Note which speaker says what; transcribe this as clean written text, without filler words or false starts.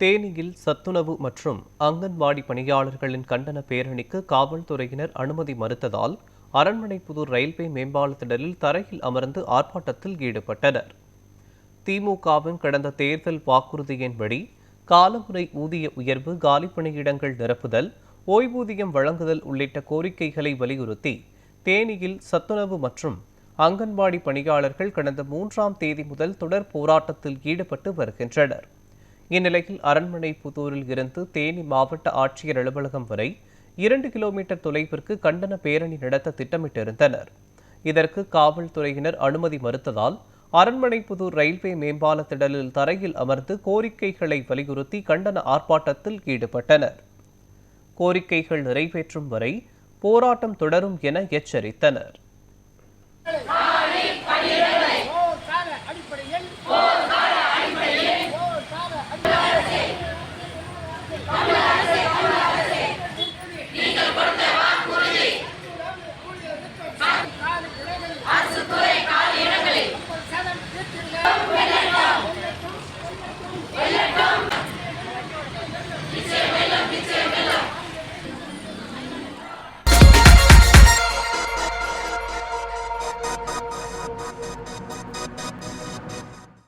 Speaker 1: தேனியில் சத்துணவு மற்றும் அங்கன்வாடி பணியாளர்களின் கண்டன பேரணிக்கு காவல்துறையினர் அனுமதி மறுத்ததால் அரண்மனைப்புதூர் ரயில்வே மேம்பால திடலில் தரையில் அமர்ந்து ஆர்ப்பாட்டத்தில் ஈடுபட்டனர். திமுகவின் கடந்த தேர்தல் வாக்குறுதியின்படி காலமுறை ஊதிய உயர்வு, காலி பணியிடங்கள் நிரப்புதல், ஓய்வூதியம் வழங்குதல் உள்ளிட்ட கோரிக்கைகளை வலியுறுத்தி தேனியில் சத்துணவு மற்றும் அங்கன்வாடி பணியாளர்கள் கடந்த 3ஆம் தேதி முதல் தொடர் போராட்டத்தில் ஈடுபட்டு வருகின்றனர். இந்நிலையில் அரண்மனைப்புதூரில் இருந்து தேனி மாவட்ட ஆட்சியர் அலுவலகம் வரை 2 கிலோமீட்டர் தொலைவிற்கு கண்டன பேரணி நடத்த திட்டமிட்டிருந்தனர். இதற்கு காவல்துறையினர் அனுமதி மறுத்ததால் அரண்மனைப்புதூர் ரயில்வே மேம்பால திடலில் தரையில் அமர்ந்து கோரிக்கைகளை வலியுறுத்தி கண்டன ஆர்ப்பாட்டத்தில் ஈடுபட்டனர். கோரிக்கைகள் நிறைவேற்றும் வரை போராட்டம் தொடரும் என எச்சரித்தனர்.
Speaker 2: தமிழக